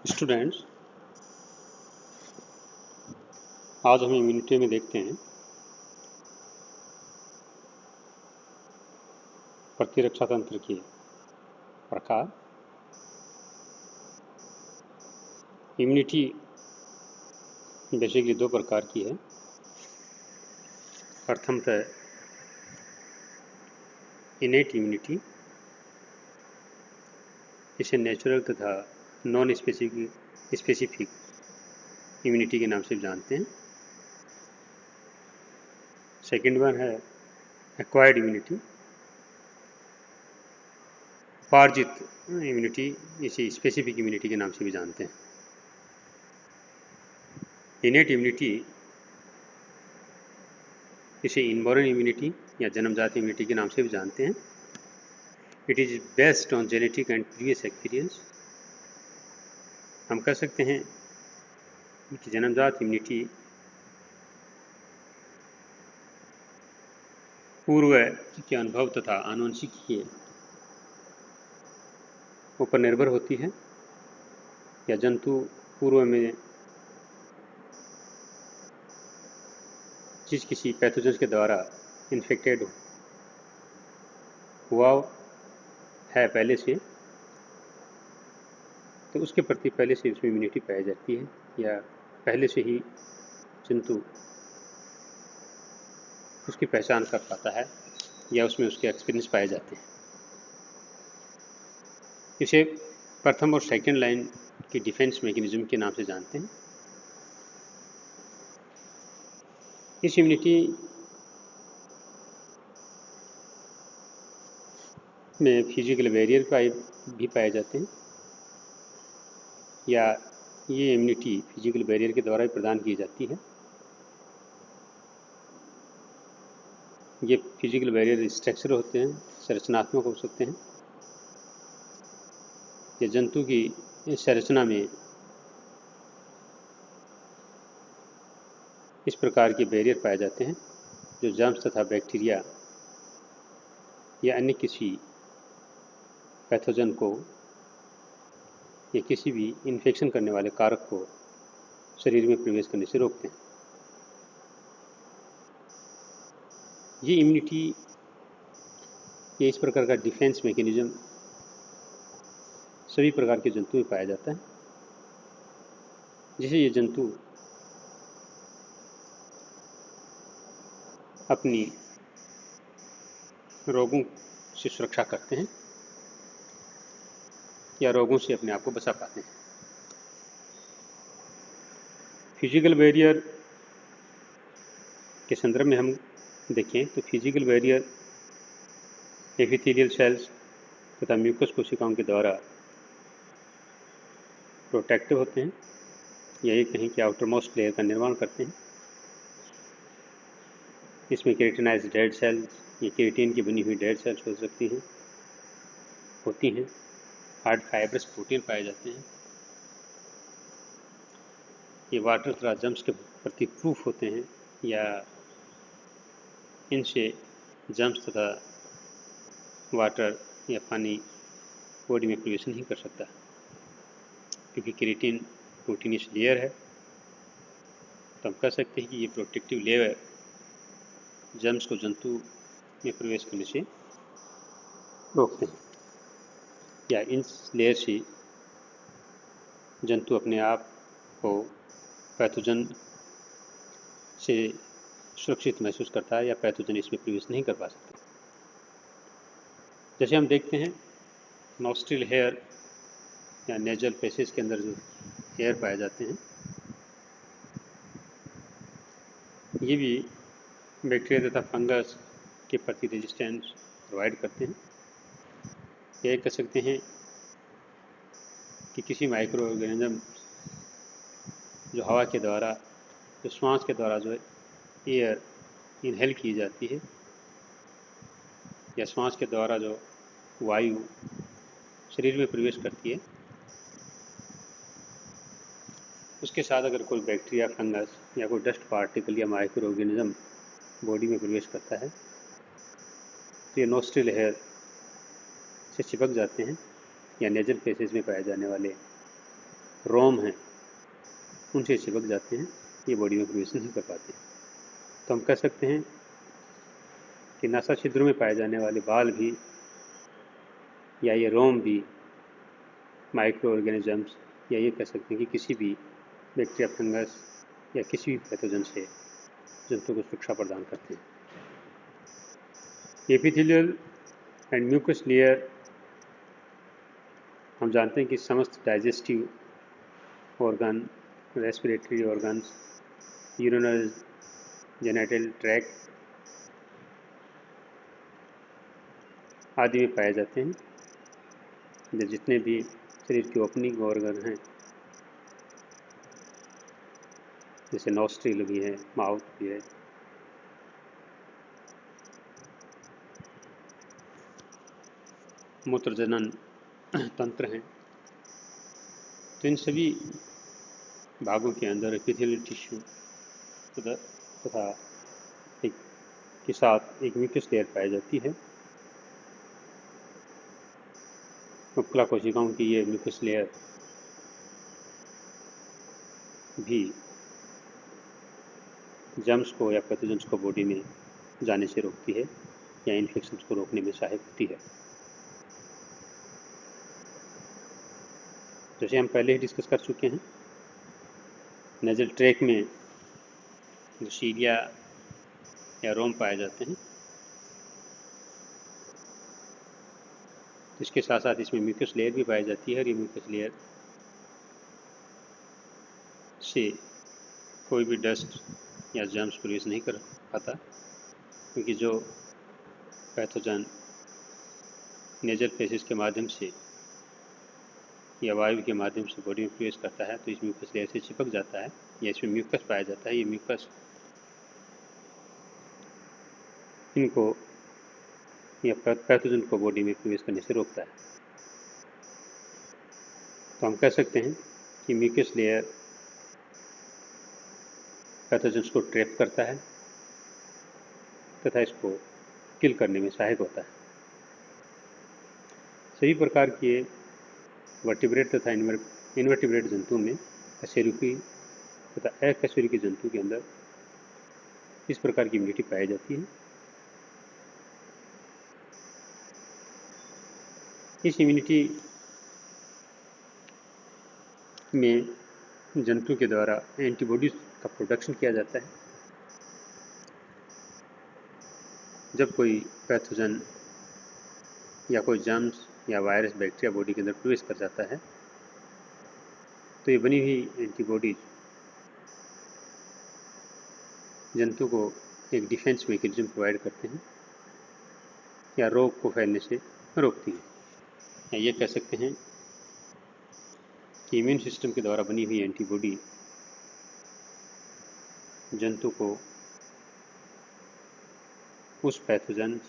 Students, आज हम immunity में देखते हैं प्रतिरक्षा तंत्र के प्रकार। इम्यूनिटी बेसिकली दो प्रकार की है। प्रथमतः इनेट इम्यूनिटी, इसे नेचुरल तथा नॉन स्पेसिफिक इम्यूनिटी के नाम से जानते हैं। सेकेंड वन है एक्वायर्ड इम्यूनिटी, उपार्जित इम्यूनिटी, इसे स्पेसिफिक इम्यूनिटी के नाम से भी जानते हैं। इनेट इम्यूनिटी, इसे इनबॉर्न इम्यूनिटी या जन्मजात इम्यूनिटी के नाम से भी जानते हैं। It is based on genetic and previous experience. हम कह सकते हैं कि जन्मजात इम्यूनिटी पूर्व के अनुभव तथा आनुवंशिक के ऊपर निर्भर होती है, या जंतु पूर्व में जिस किसी पैथोजन के द्वारा इन्फेक्टेड हुआ है पहले से, तो उसके प्रति पहले से उसमें इम्यूनिटी पाई जाती है, या पहले से ही जंतु उसकी पहचान कर पाता है, या उसमें उसके एक्सपीरियंस पाए जाते हैं। इसे प्रथम और सेकेंड लाइन की डिफेंस मैकेनिज्म के नाम से जानते हैं। इस इम्यूनिटी में फिजिकल बैरियर भी पाए जाते हैं, या ये इम्यूनिटी फिजिकल बैरियर के द्वारा भी प्रदान की जाती है। ये फिजिकल बैरियर स्ट्रक्चर होते हैं, संरचनात्मक हो सकते हैं, या जंतु की संरचना में इस प्रकार के बैरियर पाए जाते हैं जो जर्म्स तथा बैक्टीरिया या अन्य किसी पैथोजन को या किसी भी इन्फेक्शन करने वाले कारक को शरीर में प्रवेश करने से रोकते हैं। ये इम्यूनिटी, ये इस प्रकार का डिफेंस मैकेनिज्म सभी प्रकार के जंतु में पाया जाता है, जिसे ये जंतु अपनी रोगों से सुरक्षा करते हैं या रोगों से अपने आप को बचा पाते हैं। फिजिकल बैरियर के संदर्भ में हम देखें तो फिजिकल बैरियर एपिथेलियल सेल्स तथा म्यूकस कोशिकाओं के द्वारा प्रोटेक्टिव होते हैं, या ये कहें कि आउटर मोस्ट लेयर का निर्माण करते हैं। इसमें केराटिनाइज्ड डेड सेल्स या केराटिन की बनी हुई डेड सेल्स हो सकती हैं, होती हैं। हार्ड फाइब्रस प्रोटीन पाए जाते हैं। ये वाटर तथा जम्स के प्रति प्रूफ होते हैं, या इनसे जम्स तथा वाटर या पानी बॉडी में प्रवेश नहीं कर सकता, क्योंकि केराटिन प्रोटीनियस लेयर है। तो हम कह सकते हैं कि ये प्रोटेक्टिव लेयर जम्स को जंतु में प्रवेश करने से रोकते हैं, या इन लेयर से जंतु अपने आप को पैथोजन से सुरक्षित महसूस करता है, या पैथोजन इसमें प्रवेश नहीं कर पा सकते। जैसे हम देखते हैं नॉस्ट्रिल हेयर या नेजल पैसेज के अंदर जो हेयर पाए जाते हैं, ये भी बैक्टीरिया तथा फंगस के प्रति रेजिस्टेंस प्रोवाइड करते हैं। यह कह सकते हैं कि किसी माइक्रो ऑर्गेनिज्म जो हवा के द्वारा, जो श्वास के द्वारा जो एयर इनहेल की जाती है, या श्वास के द्वारा जो वायु शरीर में प्रवेश करती है, उसके साथ अगर कोई बैक्टीरिया, फंगस या कोई डस्ट पार्टिकल या माइक्रो ऑर्गेनिज्म बॉडी में प्रवेश करता है, तो ये नोस्ट्रिल हेयर से चिपक जाते हैं, या नेजल पैसेज में पाए जाने वाले रोम हैं उनसे चिपक जाते हैं, ये बॉडी में प्रवेश नहीं कर पाते। तो हम कह सकते हैं कि नासा छिद्रों में पाए जाने वाले बाल भी या ये रोम भी माइक्रो ऑर्गेनिजम्स, या ये कह सकते हैं कि किसी भी बैक्टीरिया, फंगस या किसी भी पैथोजन से जंतु को सुरक्षा प्रदान करते हैं। एपिथेलियल एंड म्यूकस लेयर, हम जानते हैं कि समस्त digestive organ, respiratory organs, urinary, genital tract आदि में पाए जाते हैं। जितने भी शरीर के ओपनिंग ऑर्गन हैं, जैसे नॉस्ट्रिल भी है, माउथ भी है, मूत्रजनन तंत्र हैं, तो इन सभी भागों के अंदर एपिथेलियल टिश्यू तथा एक के साथ एक म्यूकस लेयर पाई जाती है। उपकला कोशिकाओं की ये म्यूकस लेयर भी जर्म्स को या पैथोजेंस को बॉडी में जाने से रोकती है या इन्फेक्शंस को रोकने में सहायक होती है। जैसे हम पहले ही डिस्कस कर चुके हैं, नेजल ट्रैक में जो सीलिया या रोम पाए जाते हैं, इसके साथ साथ इसमें म्यूकस लेयर भी पाई जाती है, और ये म्यूकस लेयर से कोई भी डस्ट या जर्म्स प्रवेश नहीं कर पाता, क्योंकि जो पैथोजन नेजल पैसेज के माध्यम से या वायु के माध्यम से बॉडी में प्रवेश करता है तो इस म्यूकस लेयर से चिपक जाता है, या इसमें म्यूकस पाया जाता है। ये म्यूकस इनको या पैथोजन को बॉडी में प्रवेश करने से रोकता है। तो हम कह सकते हैं कि म्यूकस लेयर पैथोजन्स को ट्रैप करता है तथा इसको किल करने में सहायक होता है। सभी प्रकार के वर्टिब्रेट तथा इनवर्टिब्रेट जंतु में कशेरुकी तथा अकशेरुकी जंतु के अंदर इस प्रकार की इम्यूनिटी पाई जाती है। इस इम्यूनिटी में जंतु के द्वारा एंटीबॉडीज का प्रोडक्शन किया जाता है। जब कोई पैथोजन या कोई जर्म्स या वायरस, बैक्टीरिया बॉडी के अंदर प्रवेश कर जाता है तो ये बनी हुई एंटीबॉडीज जंतु को एक डिफेंस मैकेनिज्म प्रोवाइड करते हैं या रोग को फैलने से रोकती हैं। या ये कह सकते हैं कि इम्यून सिस्टम के द्वारा बनी हुई एंटीबॉडी जंतु को उस पैथोजन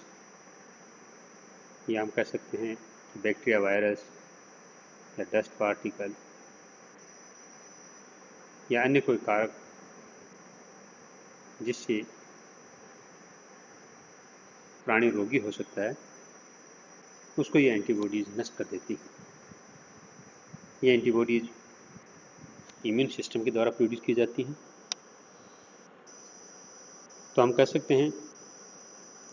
या हम कह सकते हैं कि बैक्टीरिया, वायरस या डस्ट पार्टिकल या अन्य कोई कारक जिससे प्राणी रोगी हो सकता है, उसको ये एंटीबॉडीज नष्ट कर देती है। ये एंटीबॉडीज इम्यून सिस्टम के द्वारा प्रोड्यूस की जाती हैं। तो हम कह सकते हैं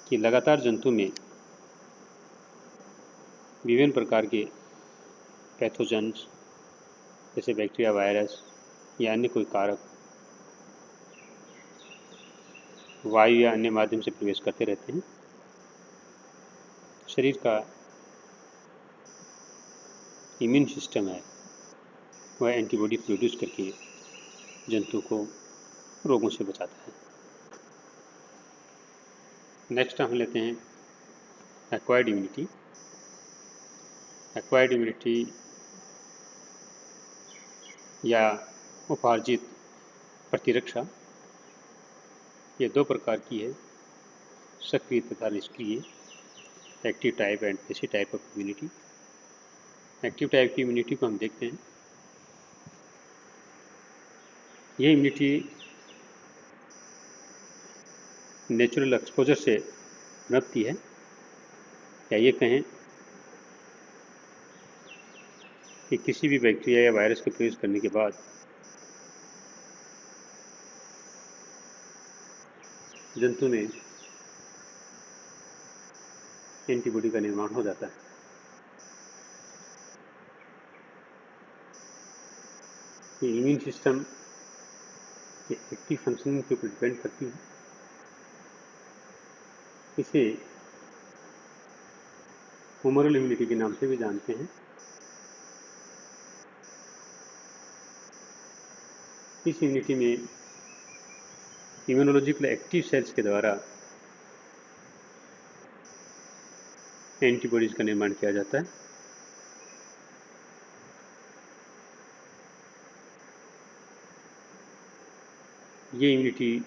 कि लगातार जंतु में विभिन्न प्रकार के पैथोजन्स जैसे बैक्टीरिया, वायरस या अन्य कोई कारक वायु या अन्य माध्यम से प्रवेश करते रहते हैं। शरीर का इम्यून सिस्टम है वह एंटीबॉडी प्रोड्यूस करके जंतु को रोगों से बचाता है। नेक्स्ट हम लेते हैं एक्वायर्ड इम्यूनिटी। एक्वायर्ड इम्यूनिटी या उपार्जित प्रतिरक्षा ये दो प्रकार की है, सक्रिय तथा निष्क्रिय, active type and passive type of immunity. Active type की इम्यूनिटी को हम देखते हैं। ये इम्यूनिटी नेचुरल एक्सपोजर से बनती है, या ये कहें कि किसी भी बैक्टीरिया या वायरस के प्रवेश करने के बाद जंतु में एंटीबॉडी का निर्माण हो जाता है। ये इम्यून सिस्टम के एक्टिव फंक्शनिंग के ऊपर डिपेंड करती है। इसे ह्यूमरल इम्यूनिटी के नाम से भी जानते हैं। इस इम्यूनिटी में इम्यूनोलॉजिकल एक्टिव सेल्स के द्वारा एंटीबॉडीज का निर्माण किया जाता है। ये इम्यूनिटी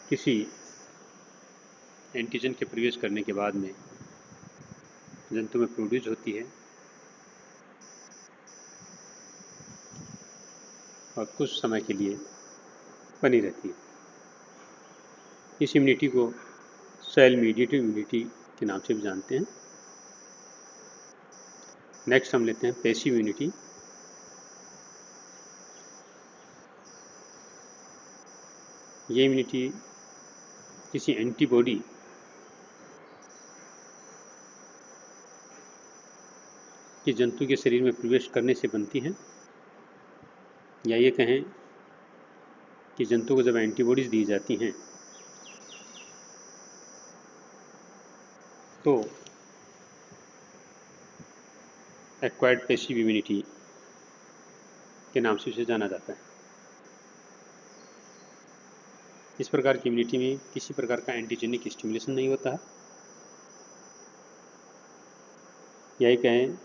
किसी एंटीजन के प्रवेश करने के बाद में जंतु में प्रोड्यूस होती है और कुछ समय के लिए बनी रहती है। इस इम्यूनिटी को सेल मीडिएटेड इम्यूनिटी के नाम से भी जानते हैं। नेक्स्ट हम लेते हैं पैसिव इम्यूनिटी। ये इम्यूनिटी किसी एंटीबॉडी कि जंतु के शरीर में प्रवेश करने से बनती है, या ये कहें कि जंतु को जब एंटीबॉडीज दी जाती हैं तो एक्वायर्ड पैसिव इम्यूनिटी के नाम से इसे जाना जाता है। इस प्रकार की इम्यूनिटी में किसी प्रकार का एंटीजेनिक स्टिमुलेशन नहीं होता है, यही कहें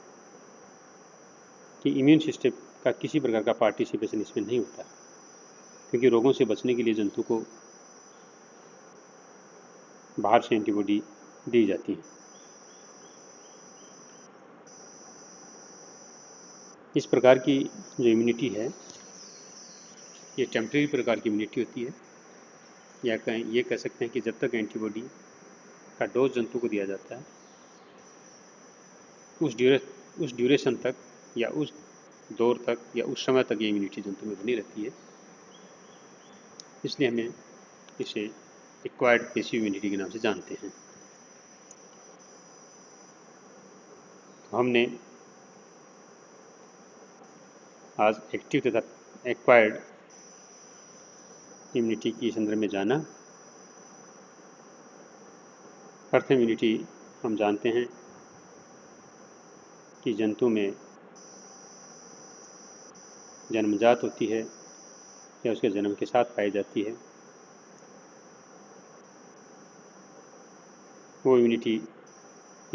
कि इम्यून सिस्टम का किसी प्रकार का पार्टिसिपेशन इसमें नहीं होता, क्योंकि रोगों से बचने के लिए जंतु को बाहर से एंटीबॉडी दी जाती है। इस प्रकार की जो इम्यूनिटी है ये टेम्परेरी प्रकार की इम्यूनिटी होती है, या ये कह सकते हैं कि जब तक एंटीबॉडी का डोज जंतु को दिया जाता है उस ड्यूरेशन तक या उस दौर तक या उस समय तक ये इम्यूनिटी जंतु में बनी रहती है। इसलिए हमें इसे एक्वायर्ड पैसिव इम्यूनिटी के नाम से जानते हैं। तो हमने आज एक्टिव तथा एक्वायर्ड इम्यूनिटी के संदर्भ में जाना। अर्थ इम्यूनिटी हम जानते हैं कि जंतु में जन्मजात होती है या उसके जन्म के साथ पाई जाती है। वो इम्यूनिटी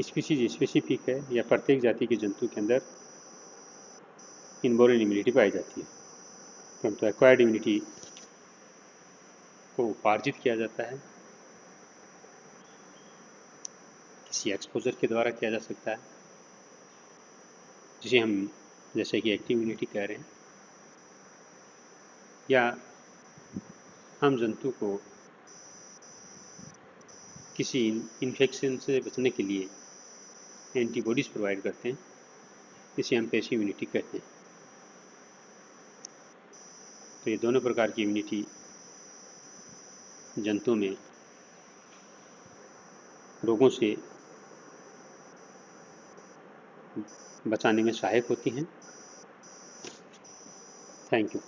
स्पीसीज स्पेसिफिक है या प्रत्येक जाति के जंतु के अंदर इनबोर्न इम्यूनिटी पाई जाती है, परंतु एक्वायर्ड इम्यूनिटी को उपार्जित किया जाता है, किसी एक्सपोजर के द्वारा किया जा सकता है, जिसे हम जैसे कि एक्टिव इम्यूनिटी कह रहे हैं, या हम जंतु को किसी इन्फेक्शन से बचने के लिए एंटीबॉडीज़ प्रोवाइड करते हैं, इसे हम पैसिव इम्यूनिटी कहते हैं। तो ये दोनों प्रकार की इम्यूनिटी जंतु में रोगों से बचाने में सहायक होती हैं। Thank you.